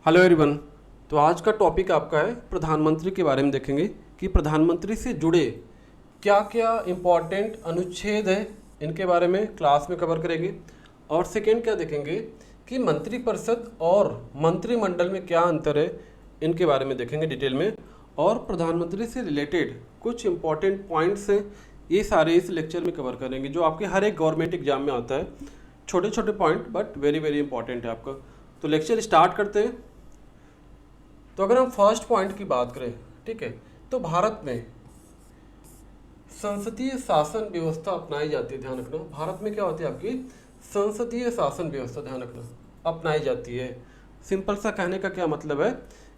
Hello everyone. तो आज का टॉपिक आपका है प्रधानमंत्री के बारे में देखेंगे कि प्रधानमंत्री से जुड़े क्या क्या इम्पोर्टेंट अनुच्छेद है, इनके बारे में क्लास में कवर करेंगे। और सेकेंड क्या देखेंगे कि मंत्रिपरिषद और मंत्रिमंडल में क्या अंतर है, इनके बारे में देखेंगे डिटेल में। और प्रधानमंत्री से रिलेटेड कुछ इम्पॉर्टेंट पॉइंट्स हैं, ये सारे इस लेक्चर में कवर करेंगे जो आपके हर एक गवर्नमेंट एग्जाम में आता है। छोटे छोटे point but very very important है आपका। तो लेक्चर स्टार्ट करते हैं। तो अगर हम फर्स्ट पॉइंट की बात करें, ठीक है, तो भारत में संसदीय शासन व्यवस्था अपनाई जाती है। ध्यान रखना, भारत में क्या होती है आपकी संसदीय शासन व्यवस्था, ध्यान रखना, अपनाई जाती है। सिंपल सा कहने का क्या मतलब है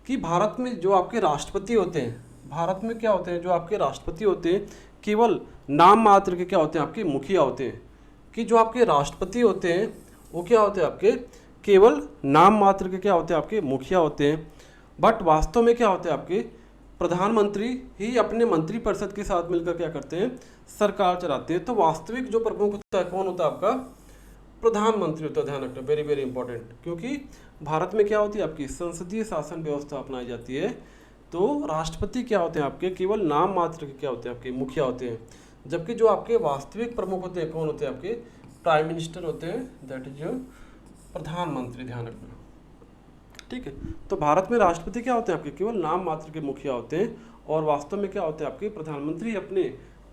कि भारत में जो आपके राष्ट्रपति होते हैं, भारत में क्या होते हैं जो आपके राष्ट्रपति होते हैं, केवल नाम मात्र के क्या होते हैं आपके मुखिया होते हैं। कि जो आपके राष्ट्रपति होते हैं वो क्या होते हैं आपके केवल नाम मात्र के क्या होते हैं आपके मुखिया होते हैं। बट वास्तव में क्या होते हैं आपके प्रधानमंत्री ही अपने मंत्रिपरिषद के साथ मिलकर क्या करते हैं, सरकार चलाते हैं। तो वास्तविक जो प्रमुख होता है कौन होता है आपका, प्रधानमंत्री होता है। ध्यान रखना, वेरी वेरी इंपॉर्टेंट, क्योंकि भारत में क्या होती है आपकी संसदीय शासन व्यवस्था अपनाई जाती है। तो राष्ट्रपति क्या होते हैं आपके केवल नाम मात्र के क्या होते हैं आपके मुखिया होते हैं, जबकि जो आपके वास्तविक प्रमुख होते हैं कौन होते हैं आपके प्राइम मिनिस्टर होते हैं, दैट इज प्रधानमंत्री। ध्यान रखना, ठीक है। तो भारत में राष्ट्रपति क्या होते हैं आपके केवल नाम मात्र के मुखिया होते हैं, और वास्तव में क्या होते हैं आपके प्रधानमंत्री अपने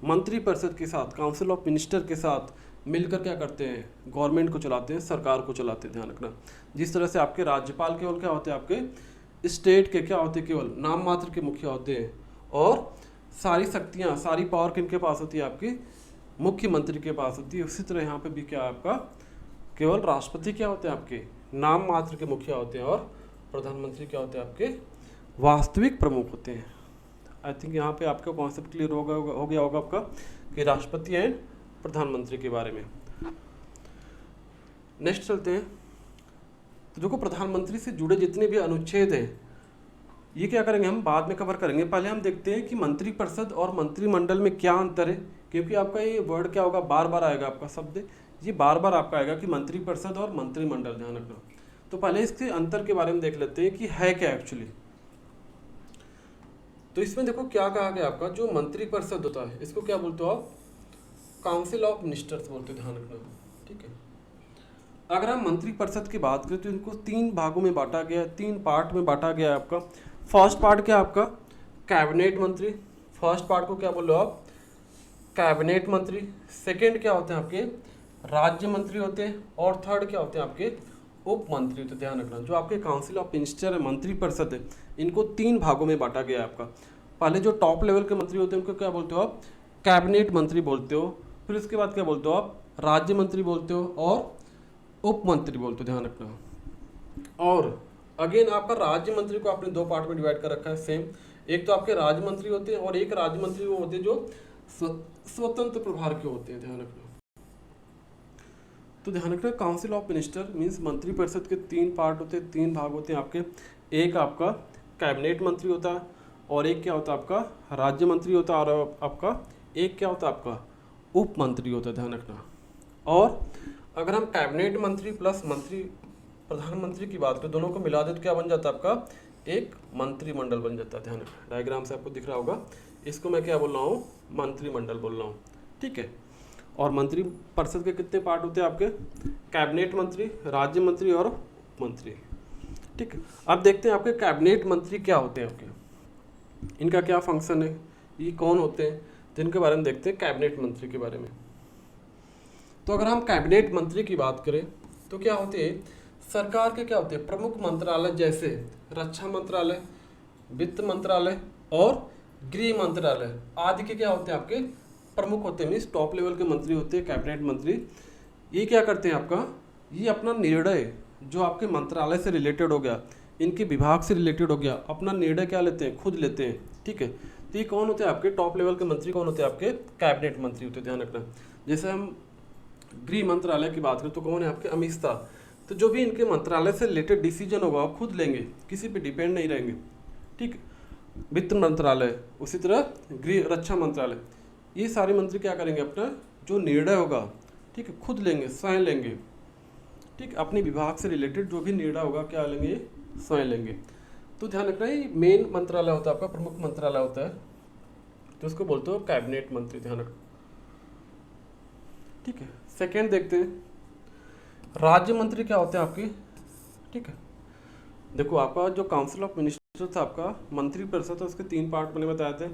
मंत्रिपरिषद के साथ, काउंसिल ऑफ मिनिस्टर के साथ मिलकर क्या करते हैं, गवर्नमेंट को चलाते हैं, सरकार को चलाते हैं। ध्यान रखना, जिस तरह से आपके राज्यपाल केवल क्या होते हैं आपके स्टेट के क्या होते हैं केवल नाम मात्र के मुखिया होते हैं, और सारी शक्तियाँ सारी पावर किनके पास होती है आपकी मुख्यमंत्री के पास होती है। उसी तरह यहाँ पे भी क्या है आपका केवल राष्ट्रपति क्या होते हैं आपके नाम मात्र के मुखिया होते हैं, और प्रधानमंत्री क्या होते हैं आपके वास्तविक प्रमुख होते हैं। आई थिंक यहाँ पे आपका कॉन्सेप्ट क्लियर हो गया होगा आपका कि राष्ट्रपति एंड प्रधानमंत्री के बारे में। नेक्स्ट चलते हैं। तो देखो प्रधानमंत्री से जुड़े जितने भी अनुच्छेद हैं ये क्या करेंगे हम बाद में कवर करेंगे। पहले हम देखते हैं कि मंत्रिपरिषद और मंत्रिमंडल में क्या अंतर है, क्योंकि आपका ये वर्ड क्या होगा बार बार आएगा, आपका शब्द ये बार बार आपका आएगा कि मंत्रिपरिषद और मंत्रिमंडल। ध्यान रखना, तो पहले इसके अंतर के बारे में देख लेते हैं कि है क्या एक्चुअली। तो इसमें देखो क्या कहा गया आपका जो मंत्रिपरिषद होता है इसको क्या बोलते हो आप, काउंसिल ऑफ मिनिस्टर्स बोलते हो। ध्यान रखना, ठीक है। अगर हम मंत्रिपरिषद की बात करें तो इनको तीन भागों में बांटा गया है, तीन पार्ट में बांटा गया है आपका। फर्स्ट पार्ट क्या आपका कैबिनेट मंत्री, फर्स्ट पार्ट को क्या बोल रहे हो आप कैबिनेट मंत्री। सेकेंड क्या होते हैं आपके राज्य मंत्री होते हैं, और थर्ड क्या होते हैं आपके उप मंत्री। तो ध्यान रखना जो आपके काउंसिल ऑफ मिनिस्टर है मंत्रिपरिषद है, इनको तीन भागों में बांटा गया है आपका। पहले जो टॉप लेवल के मंत्री होते हैं उनको क्या बोलते हो आप कैबिनेट मंत्री बोलते हो, फिर उसके बाद क्या बोलते हो आप राज्य मंत्री बोलते हो, और उप मंत्री बोलते हो। ध्यान रखना, और अगेन आपका राज्य मंत्री को आपने दो पार्ट में डिवाइड कर रखा है सेम। एक तो आपके राज्य मंत्री होते हैं, और एक राज्य मंत्री वो होते हैं जो स्वतंत्र प्रभार के होते हैं। ध्यान रखना, तो ध्यान रखना काउंसिल ऑफ मिनिस्टर मीन्स मंत्रिपरिषद के तीन पार्ट होते हैं, तीन भाग होते हैं आपके। एक आपका कैबिनेट मंत्री होता है, और एक क्या होता है आपका राज्य मंत्री होता है, और आपका एक क्या होता है आपका उप मंत्री होता है। ध्यान रखना, और अगर हम कैबिनेट मंत्री प्लस मंत्री प्रधानमंत्री की बात करें दोनों को मिला दे तो क्या बन जाता है आपका एक मंत्रिमंडल बन जाता है। ध्यान रखना, डायग्राम से आपको दिख रहा होगा, इसको मैं क्या बोल रहा हूँ मंत्रिमंडल बोल रहा हूँ, ठीक है। और मंत्रिपरिषद के कितने पार्ट होते हैं आपके कैबिनेट मंत्री, राज्य मंत्री और मंत्री, ठीक है। अब देखते हैं आपके कैबिनेट मंत्री क्या होते हैं आपके, इनका क्या फंक्शन है, ये कौन होते हैं, तो इनके बारे में देखते हैं कैबिनेट मंत्री के बारे में। तो अगर हम कैबिनेट मंत्री की बात करें तो क्या होते हैं सरकार के क्या होते हैं प्रमुख मंत्रालय, जैसे रक्षा मंत्रालय, वित्त मंत्रालय और गृह मंत्रालय आदि के क्या होते हैं आपके प्रमुख होते हैं, मीन्स टॉप लेवल के मंत्री होते हैं कैबिनेट मंत्री। ये क्या करते हैं आपका ये अपना निर्णय जो आपके मंत्रालय से रिलेटेड हो गया, इनके विभाग से रिलेटेड हो गया, अपना निर्णय क्या लेते हैं खुद लेते हैं, ठीक है। तो ये कौन होते हैं आपके टॉप लेवल के मंत्री, कौन होते हैं आपके कैबिनेट मंत्री होते हैं। ध्यान रखना, जैसे हम गृह मंत्रालय की बात करें तो कौन है आपके अमित शाह। तो जो भी इनके मंत्रालय से रिलेटेड डिसीजन होगा वो खुद लेंगे, किसी पे डिपेंड नहीं रहेंगे, ठीक। वित्त मंत्रालय, उसी तरह गृह रक्षा मंत्रालय, ये सारे मंत्री क्या करेंगे अपना जो निर्णय होगा, ठीक है, खुद लेंगे, स्वयं लेंगे, ठीक। अपने विभाग से रिलेटेड जो भी निर्णय होगा क्या लेंगे स्वयं लेंगे। तो ध्यान रखना ये मेन मंत्रालय होता है आपका, प्रमुख मंत्रालय होता है, तो उसको बोलते हो कैबिनेट मंत्री, ध्यान रखना। ठीक है, सेकेंड देखते हैं राज्य मंत्री क्या होते हैं आपके। ठीक है, देखो आपका जो काउंसिल ऑफ मिनिस्टर्स था आपका मंत्री परिषद, उसके 3 पार्ट मैंने बताए थे।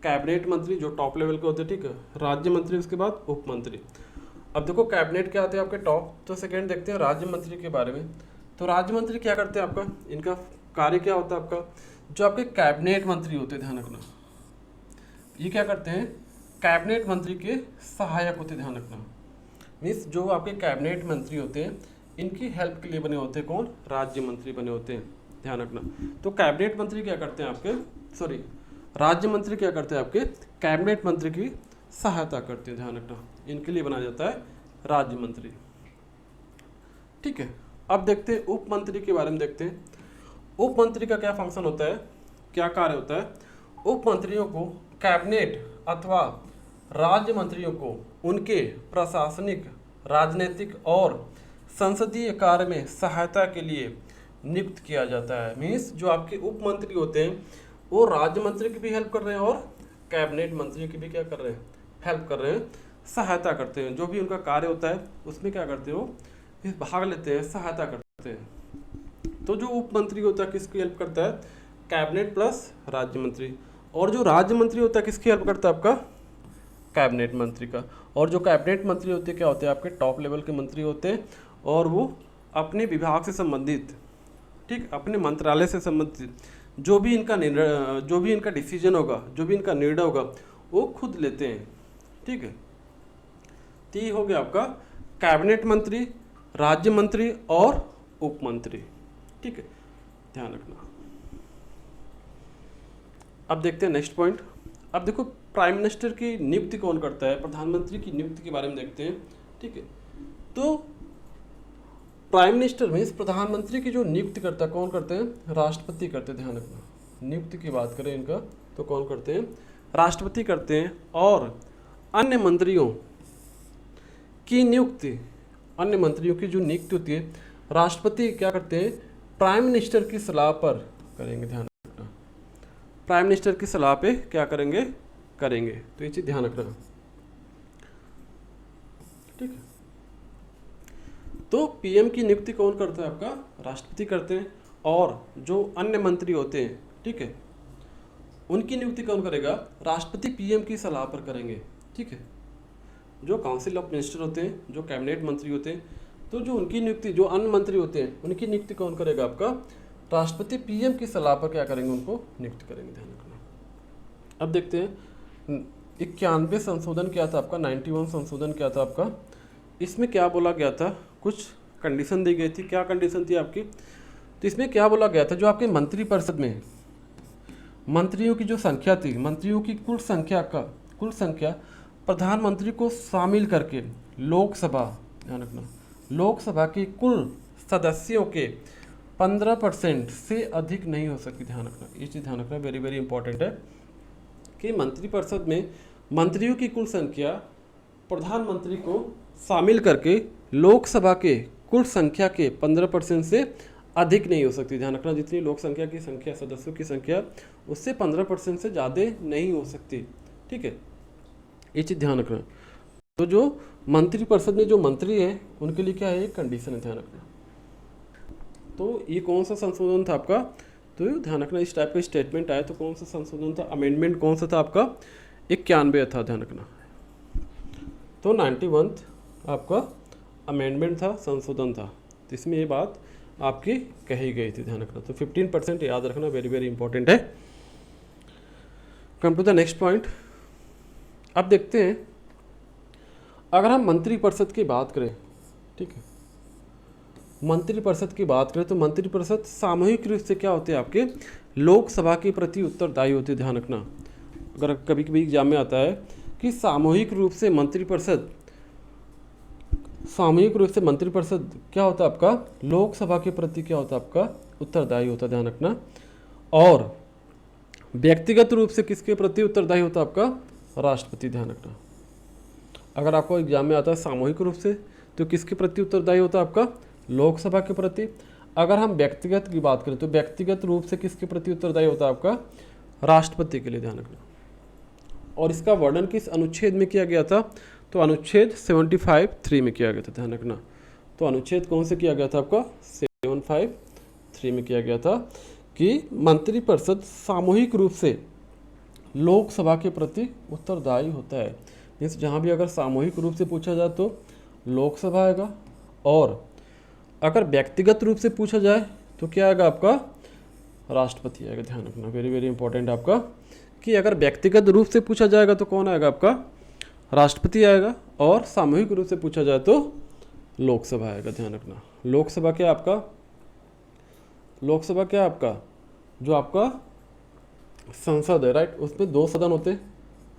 कैबिनेट मंत्री जो टॉप लेवल के होते हैं, ठीक है, राज्य मंत्री, उसके बाद उप मंत्री। अब देखो कैबिनेट क्या आते हैं आपके टॉप, तो सेकेंड देखते हैं राज्य मंत्री के बारे में। तो राज्य मंत्री क्या करते हैं आपका, इनका कार्य क्या होता है आपका, जो आपके कैबिनेट मंत्री होते हैं, ध्यान रखना, ये क्या करते हैं, कैबिनेट मंत्री के सहायक होते हैं, ध्यान रखना। मीन्स जो आपके कैबिनेट मंत्री होते हैं इनकी हेल्प के लिए बने होते हैं कौन, राज्य मंत्री बने होते हैं, ध्यान रखना। तो कैबिनेट मंत्री क्या करते हैं आपके, सॉरी राज्य मंत्री क्या करते हैं आपके, कैबिनेट मंत्री की सहायता करते हैं, ध्यान रखना, इनके लिए बनाया जाता है राज्य मंत्री। ठीक है, अब देखते हैं उप मंत्री के बारे में देखते हैं। उप मंत्री का क्या फंक्शन होता है, क्या कार्य होता है। उप मंत्रियों को कैबिनेट अथवा राज्य मंत्रियों को उनके प्रशासनिक, राजनीतिक और संसदीय कार्य में सहायता के लिए नियुक्त किया जाता है। मीन्स जो आपके उप मंत्री होते हैं वो राज्य मंत्री की भी हेल्प कर रहे हैं और कैबिनेट मंत्री की भी क्या कर रहे हैं, हेल्प कर रहे हैं, सहायता करते हैं। जो भी उनका कार्य होता है उसमें क्या करते हो, भाग लेते हैं, सहायता करते हैं। तो जो उप मंत्री होता है किसकी हेल्प करता है, कैबिनेट प्लस राज्य मंत्री। और जो राज्य मंत्री होता है किसकी हेल्प करता है, आपका कैबिनेट मंत्री का। और जो कैबिनेट मंत्री होते हैं क्या होते हैं, आपके टॉप लेवल के मंत्री होते हैं और वो अपने विभाग से संबंधित, ठीक, अपने मंत्रालय से संबंधित जो भी इनका निर्णय, जो भी इनका डिसीजन होगा, जो भी इनका निर्णय होगा वो खुद लेते हैं। ठीक है, तो ये हो गया आपका कैबिनेट मंत्री, राज्य मंत्री और उप मंत्री। ठीक है, ध्यान रखना। अब देखते हैं नेक्स्ट पॉइंट। अब देखो प्राइम मिनिस्टर की नियुक्ति कौन करता है, प्रधानमंत्री की नियुक्ति के बारे में देखते हैं। ठीक है, तो प्राइम मिनिस्टर मीन्स प्रधानमंत्री की जो नियुक्ति करता है कौन करते हैं, राष्ट्रपति करते हैं, ध्यान रखना। नियुक्ति की बात करें इनका तो कौन करते हैं, राष्ट्रपति करते हैं। और अन्य मंत्रियों की नियुक्ति, अन्य मंत्रियों की जो नियुक्ति होती है राष्ट्रपति क्या करते हैं, प्राइम मिनिस्टर की सलाह पर करेंगे, ध्यान रखना। प्राइम मिनिस्टर की सलाह पे क्या करेंगे, करेंगे। तो ये चीज ध्यान रखना। ठीक है, तो पीएम की नियुक्ति कौन करता है, आपका राष्ट्रपति करते हैं। और जो अन्य मंत्री होते हैं, ठीक है, उनकी नियुक्ति कौन करेगा, राष्ट्रपति पीएम की सलाह पर करेंगे। ठीक है, जो काउंसिल ऑफ मिनिस्टर होते हैं, जो कैबिनेट मंत्री होते हैं, तो जो उनकी नियुक्ति, जो अन्य मंत्री होते हैं उनकी नियुक्ति कौन करेगा, आपका राष्ट्रपति पीएम की सलाह पर क्या करेंगे, उनको नियुक्त करेंगे, ध्यान रखना। अब देखते हैं 91 संशोधन क्या था आपका, 91 संशोधन क्या था आपका। इसमें क्या बोला गया था, कुछ कंडीशन दी गई थी। क्या कंडीशन थी आपकी, तो इसमें क्या बोला गया था, जो आपके मंत्री परिषद में मंत्रियों की जो संख्या थी, मंत्रियों की कुल संख्या प्रधानमंत्री को शामिल करके लोकसभा, ध्यान रखना, लोकसभा की कुल सदस्यों के 15% से अधिक नहीं हो सकती, ध्यान रखना। ये चीज़ ध्यान रखना, वेरी वेरी इंपॉर्टेंट है कि मंत्रिपरिषद में मंत्रियों की कुल संख्या प्रधानमंत्री को शामिल करके लोकसभा के कुल संख्या के 15% से अधिक नहीं हो सकती, ध्यान रखना। जितनी लोक संख्या की संख्या, सदस्यों की संख्या, उससे 15% से ज़्यादा नहीं हो सकती। ठीक है, ये चीज़ ध्यान रखना। तो जो मंत्रिपरिषद में जो मंत्री हैं उनके लिए क्या है, एक कंडीशन है, ध्यान रखना। तो ये कौन सा संशोधन था आपका, तो ध्यान रखना, इस टाइप का स्टेटमेंट आया तो कौन सा संशोधन था, अमेंडमेंट कौन सा था आपका, 91 था, ध्यान रखना। तो 91 आपका अमेंडमेंट था, संशोधन था। तो इसमें ये बात आपकी कही गई थी, ध्यान रखना। तो 15% याद रखना, वेरी वेरी इंपॉर्टेंट है। Come to the next point. अब देखते हैं, अगर हम मंत्रिपरिषद की बात करें, ठीक है, मंत्रिपरिषद की बात करें तो मंत्रिपरिषद सामूहिक रूप से क्या होते हैं, आपके लोकसभा के प्रति उत्तरदायी होते हैं, ध्यान रखना। अगर कभी कभी एग्जाम में आता है कि सामूहिक रूप से मंत्रिपरिषद क्या होता है आपका, लोकसभा के प्रति क्या होता है आपका, उत्तरदायी होता है, ध्यान रखना। और व्यक्तिगत रूप से किसके प्रति उत्तरदायी होता है आपका, राष्ट्रपति, ध्यान रखना। अगर आपको एग्जाम में आता है सामूहिक रूप से तो किसके प्रति उत्तरदायी होता है आपका, लोकसभा के प्रति। अगर हम व्यक्तिगत की बात करें तो व्यक्तिगत रूप से किसके प्रति उत्तरदायी होता है आपका, राष्ट्रपति के लिए, ध्यान रखना। और इसका वर्णन किस अनुच्छेद में किया गया था, तो अनुच्छेद 75(3) में किया गया था, ध्यान रखना। तो अनुच्छेद कौन से किया गया था आपका, 75(3) में किया गया था कि मंत्रिपरिषद सामूहिक रूप से लोकसभा के प्रति उत्तरदायी होता है। मीन्स जहाँ भी अगर सामूहिक रूप से पूछा जाए तो लोकसभा आएगा, और अगर व्यक्तिगत रूप से पूछा जाए तो क्या आएगा आपका, राष्ट्रपति आएगा, ध्यान रखना। वेरी वेरी इंपॉर्टेंट आपका कि अगर व्यक्तिगत रूप से पूछा जाएगा तो कौन आएगा आपका, राष्ट्रपति आएगा, और सामूहिक रूप से पूछा जाए तो लोकसभा आएगा, ध्यान रखना। लोकसभा क्या आपका, लोकसभा क्या आपका, जो आपका संसद है, राइट, उसमें 2 सदन होते हैं।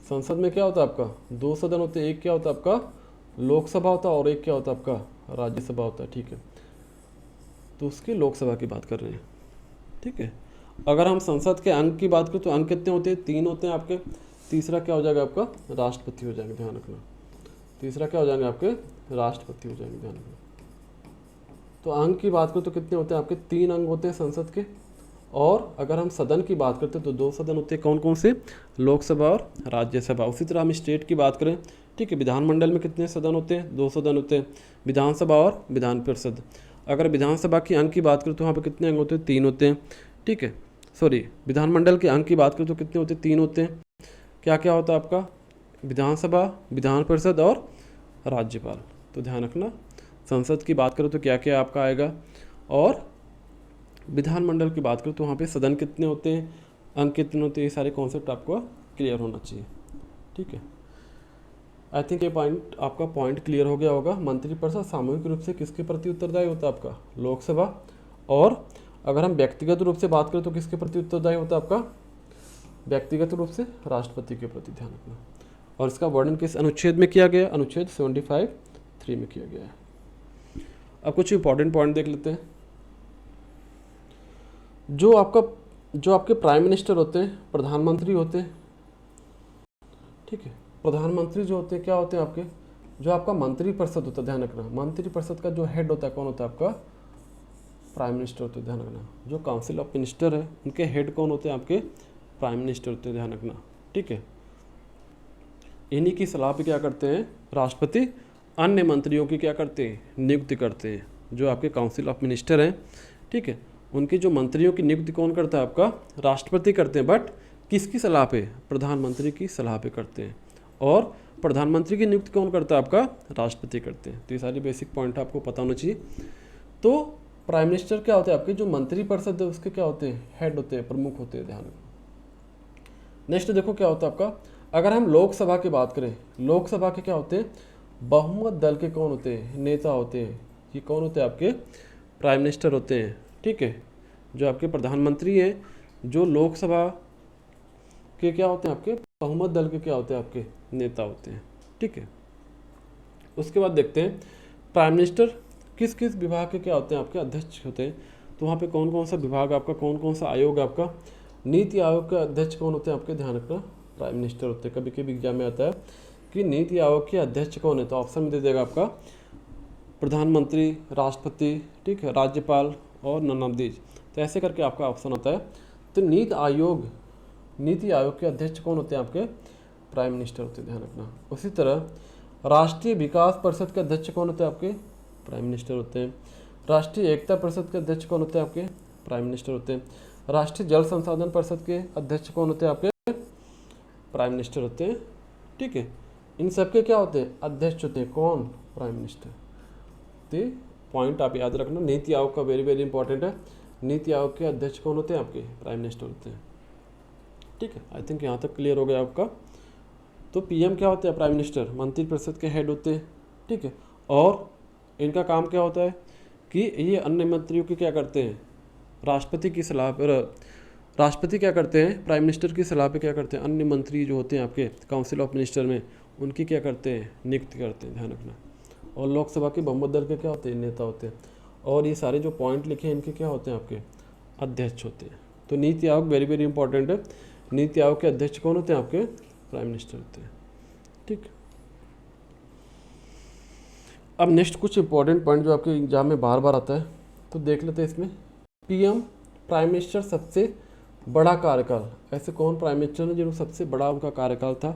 संसद में क्या होता है आपका, 2 सदन होते हैं। एक क्या होता है आपका लोकसभा होता है और एक क्या होता है आपका राज्यसभा होता है, ठीक है। तो उसकी लोकसभा की बात कर रहे हैं, ठीक है। अगर हम संसद के अंग की बात करें तो अंग कितने होते हैं, 3 होते हैं आपके। तीसरा क्या हो जाएगा आपका, राष्ट्रपति हो जाएंगे, ध्यान रखना। तीसरा क्या हो जाएंगे आपके, राष्ट्रपति हो जाएंगे, ध्यान रखना। तो अंग की बात करें तो कितने होते हैं आपके, 3 अंग होते हैं संसद के। और अगर हम सदन की बात करते हैं तो 2 सदन होते हैं, कौन कौन से, लोकसभा और राज्यसभा। उसी तरह हम स्टेट की बात करें, ठीक है, विधानमंडल में कितने सदन होते हैं, 2 सदन होते हैं, विधानसभा और विधान परिषद। अगर विधानसभा की अंग की बात करें तो वहाँ पे कितने अंग होते हैं, 3 होते हैं, ठीक है। सॉरी, विधानमंडल के अंग की बात करें तो कितने होते हैं, 3 होते हैं। क्या क्या होता है आपका, विधानसभा, विधान परिषद और राज्यपाल। तो ध्यान रखना, संसद की बात करें तो क्या क्या आपका आएगा, और विधानमंडल की बात करें तो वहाँ पे सदन कितने होते हैं, अंक कितने होते हैं, ये सारे कॉन्सेप्ट आपको क्लियर होना चाहिए, ठीक है। आई थिंक ये पॉइंट आपका क्लियर हो गया होगा। मंत्रिपरिषद सामूहिक रूप से किसके प्रति उत्तरदायी होता है आपका, लोकसभा। और अगर हम व्यक्तिगत रूप से बात करें तो किसके प्रति उत्तरदायी होता है आपका, व्यक्तिगत रूप से राष्ट्रपति के प्रति, ध्यान रखना। और इसका वर्णन किस अनुच्छेद में किया गया, अनुच्छेद 75(3) में किया गया है। अब कुछ इंपॉर्टेंट पॉइंट देख लेते हैं। जो आपके प्राइम मिनिस्टर होते हैं, प्रधानमंत्री होते हैं, ठीक है। प्रधानमंत्री जो होते हैं क्या होते हैं आपके, जो आपका मंत्रिपरिषद होता है, ध्यान रखना। मंत्रिपरिषद का जो हेड होता है कौन होता है आपका, प्राइम मिनिस्टर होते हैं, ध्यान रखना। जो काउंसिल ऑफ मिनिस्टर है उनके हेड कौन होते हैं आपके, प्राइम मिनिस्टर होते हैं, ध्यान रखना, ठीक है। इन्हीं की सलाह पे क्या करते हैं राष्ट्रपति, अन्य मंत्रियों की क्या करते हैं, नियुक्ति करते हैं। जो आपके काउंसिल ऑफ मिनिस्टर हैं, ठीक है, उनकी जो मंत्रियों की नियुक्ति कौन करता है आपका, राष्ट्रपति करते हैं। बट किसकी सलाह पे, प्रधानमंत्री की सलाह पे करते हैं। और प्रधानमंत्री की नियुक्ति कौन करता है आपका, राष्ट्रपति करते हैं। तो ये सारी बेसिक पॉइंट आपको पता होना चाहिए। तो प्राइम मिनिस्टर क्या होते हैं आपके, जो मंत्रिपरिषद है उसके क्या होते हैं, हेड होते हैं, प्रमुख होते हैं, ध्यान रखना। नेक्स्ट देखो क्या होता है आपका, अगर हम लोकसभा की बात करें, लोकसभा के क्या होते हैं, बहुमत दल के कौन होते हैं, नेता होते हैं। ये कौन होते हैं आपके, प्राइम मिनिस्टर होते हैं, ठीक है। जो आपके प्रधानमंत्री हैं, जो लोकसभा के क्या होते हैं आपके, बहुमत दल के क्या होते हैं आपके, नेता होते हैं, ठीक है। उसके बाद देखते हैं प्राइम मिनिस्टर किस किस विभाग के क्या होते हैं आपके, अध्यक्ष होते हैं। तो वहाँ पे कौन कौन सा विभाग आपका, कौन कौन सा आयोग आपका, नीति आयोग के अध्यक्ष कौन होते हैं आपके, ध्यान रखना, प्राइम मिनिस्टर होते हैं। कभी कभी एग्जाम में आता है कि नीति आयोग के अध्यक्ष कौन है, तो ऑप्शन में दे देगा आपका प्रधानमंत्री, राष्ट्रपति, ठीक है, राज्यपाल और नन ऑफ दीज। तो ऐसे करके आपका ऑप्शन होता है। तो नीति आयोग के अध्यक्ष कौन होते हैं आपके, प्राइम मिनिस्टर होते हैं, ध्यान रखना। उसी तरह राष्ट्रीय विकास परिषद के अध्यक्ष कौन होते हैं आपके, प्राइम मिनिस्टर होते हैं। राष्ट्रीय एकता परिषद के अध्यक्ष कौन होते हैं आपके, प्राइम मिनिस्टर होते हैं। राष्ट्रीय जल संसाधन परिषद के अध्यक्ष कौन होते हैं आपके, प्राइम मिनिस्टर होते हैं, ठीक है। इन सबके क्या होते हैं, अध्यक्ष होते हैं, कौन, प्राइम मिनिस्टर। तो पॉइंट आप याद रखना, नीति आयोग का वेरी वेरी इंपॉर्टेंट है। नीति आयोग के अध्यक्ष कौन होते हैं आपके, प्राइम मिनिस्टर होते हैं, ठीक है। आई थिंक यहाँ तक क्लियर हो गया आपका। तो पीएम क्या होते हैं, प्राइम मिनिस्टर, मंत्रिपरिषद के हेड होते हैं, ठीक है। और इनका काम क्या होता है कि ये अन्य मंत्रियों की क्या करते हैं, राष्ट्रपति की सलाह पर, राष्ट्रपति क्या करते हैं, प्राइम मिनिस्टर की सलाह पे क्या करते हैं, अन्य मंत्री जो होते हैं आपके काउंसिल ऑफ मिनिस्टर में, उनकी क्या करते हैं, नियुक्ति करते हैं, ध्यान रखना। और लोकसभा के बहुमत दल के क्या होते हैं, नेता होते हैं। और ये सारे जो पॉइंट लिखे हैं इनके क्या होते हैं आपके, अध्यक्ष होते हैं। तो NITI Aayog very very important है। नीति आयोग के अध्यक्ष कौन होते हैं आपके, प्राइम मिनिस्टर होते हैं, ठीक। अब नेक्स्ट कुछ इंपॉर्टेंट पॉइंट जो आपके एग्जाम में बार बार आता है, तो देख लेते हैं इसमें पीएम प्राइम मिनिस्टर सबसे बड़ा कार्यकाल, ऐसे कौन प्राइम मिनिस्टर ने जिन्होंने सबसे बड़ा उनका कार्यकाल था,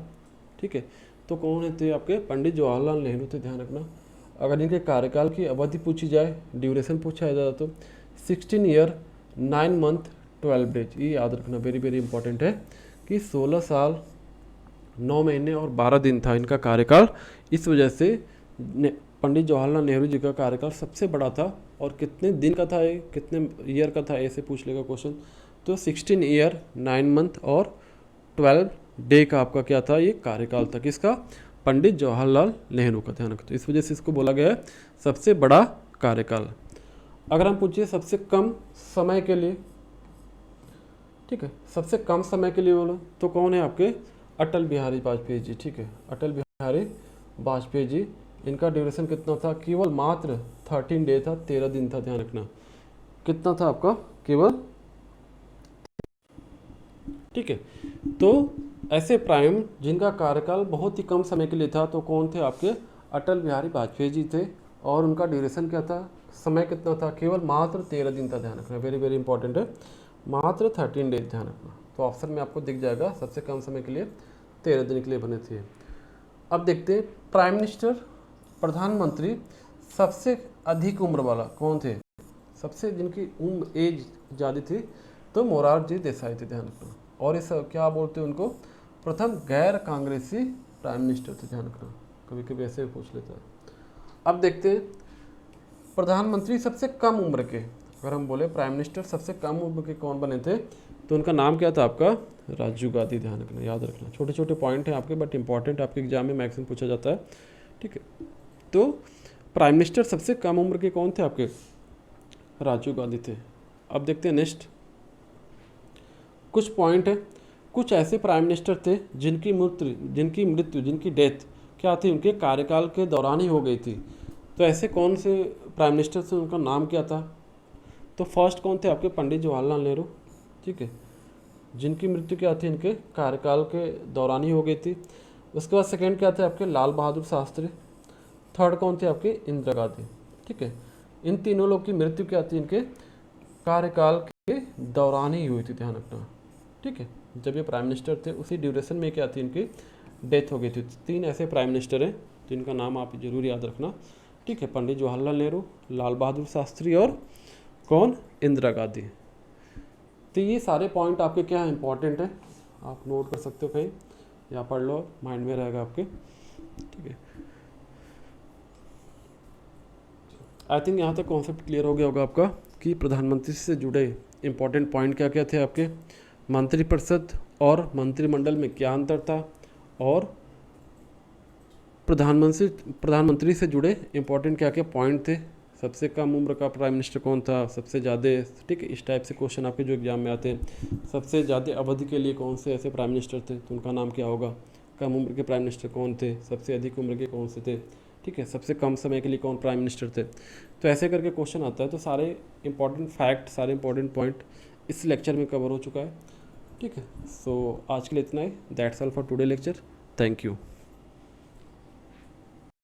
ठीक है। तो कौन थे आपके पंडित जवाहरलाल नेहरू थे, ध्यान रखना। अगर इनके कार्यकाल की अवधि पूछी जाए, ड्यूरेशन पूछा जाए तो 16 ईयर 9 मंथ 12 डेज, ये याद रखना, वेरी वेरी इंपॉर्टेंट है कि 16 साल 9 महीने और 12 दिन था इनका कार्यकाल। इस वजह से पंडित जवाहरलाल नेहरू जी का कार्यकाल सबसे बड़ा था। और कितने दिन का था ये, कितने ईयर का था, ऐसे पूछ लेगा क्वेश्चन। तो 16 ईयर 9 मंथ और 12 डे का आपका क्या था, ये कार्यकाल था किसका, पंडित जवाहरलाल नेहरू का, ध्यान रखो। तो इस वजह से इसको बोला गया है सबसे बड़ा कार्यकाल। अगर हम पूछिए सबसे कम समय के लिए, ठीक है, सबसे कम समय के लिए बोलो तो कौन है आपके, अटल बिहारी वाजपेयी जी, ठीक है, अटल बिहारी वाजपेयी जी। इनका ड्यूरेशन कितना था, केवल मात्र 13 डे था, 13 दिन था, ध्यान रखना। कितना था आपका, केवल, ठीक है। तो ऐसे प्राइम जिनका कार्यकाल बहुत ही कम समय के लिए था तो कौन थे आपके, अटल बिहारी वाजपेयी जी थे। और उनका ड्यूरेशन क्या था, समय कितना था, केवल मात्र 13 दिन था, ध्यान रखना, वेरी वेरी इंपॉर्टेंट है, मात्र 13 डेज, ध्यान रखना। तो ऑप्शन में आपको दिख जाएगा सबसे कम समय के लिए 13 दिन के लिए बने थे। अब देखते हैं प्राइम मिनिस्टर, प्रधानमंत्री सबसे अधिक उम्र वाला कौन थे, सबसे जिनकी उम्र एज ज़्यादा थी, तो मोरारजी देसाई थे, ध्यान रखना। और इस क्या बोलते हैं उनको, प्रथम गैर कांग्रेसी प्राइम मिनिस्टर थे, ध्यान रखना, कभी कभी ऐसे पूछ लेता है। अब देखते हैं प्रधानमंत्री सबसे कम उम्र के, अगर हम बोले प्राइम मिनिस्टर सबसे कम उम्र के कौन बने थे, तो उनका नाम क्या था आपका, राजीव गांधी, ध्यान रखना, याद रखना। छोटे छोटे पॉइंट हैं आपके, बट इंपॉर्टेंट आपके एग्जाम में मैक्सिमम पूछा जाता है, ठीक है। तो प्राइम मिनिस्टर सबसे कम उम्र के कौन थे आपके, राजीव गांधी थे। अब देखते हैं नेक्स्ट कुछ पॉइंट है, कुछ ऐसे प्राइम मिनिस्टर थे जिनकी मृत्यु जिनकी डेथ क्या थी, उनके कार्यकाल के दौरान ही हो गई थी। तो ऐसे कौन से प्राइम मिनिस्टर थे, उनका नाम क्या था। तो फर्स्ट कौन थे आपके, पंडित जवाहरलाल नेहरू, ठीक है, जिनकी मृत्यु क्या थी, इनके कार्यकाल के दौरान ही हो गई थी। उसके बाद सेकंड क्या थे आपके, लाल बहादुर शास्त्री। थर्ड कौन थे आपके, इंदिरा गांधी, ठीक है। इन तीनों लोग की मृत्यु क्या थी, इनके कार्यकाल के दौरान ही हुई थी, ध्यान रखना, ठीक है। जब ये प्राइम मिनिस्टर थे उसी ड्यूरेशन में क्या थी, इनकी डेथ हो गई थी। 3 ऐसे प्राइम मिनिस्टर हैं जिनका नाम आप जरूर याद रखना, ठीक है, पंडित जवाहरलाल नेहरू, लाल बहादुर शास्त्री और कौन, इंदिरा गांधी। तो ये सारे पॉइंट आपके क्या है, इंपॉर्टेंट है, आप नोट कर सकते हो कहीं या पढ़ लो, माइंड में रहेगा आपके, ठीक है। आई थिंक यहाँ तक कॉन्सेप्ट क्लियर हो गया होगा आपका कि प्रधानमंत्री से जुड़े इंपॉर्टेंट पॉइंट क्या क्या थे आपके, मंत्रिपरिषद और मंत्रिमंडल में क्या अंतर था, और प्रधानमंत्री से जुड़े इंपॉर्टेंट क्या क्या पॉइंट थे, सबसे कम उम्र का प्राइम मिनिस्टर कौन था, सबसे ज़्यादा, ठीक है, इस टाइप से क्वेश्चन आपके जो एग्जाम में आते हैं। सबसे ज़्यादा अवधि के लिए कौन से ऐसे प्राइम मिनिस्टर थे, तो उनका नाम क्या होगा। कम उम्र के प्राइम मिनिस्टर कौन थे, सबसे अधिक उम्र के कौन से थे, ठीक है, सबसे कम समय के लिए कौन प्राइम मिनिस्टर थे। तो ऐसे करके क्वेश्चन आता है। तो सारे इंपॉर्टेंट फैक्ट, सारे इंपॉर्टेंट पॉइंट इस लेक्चर में कवर हो चुका है, ठीक है। सो आज के लिए इतना ही, that's all for today lecture, thank you.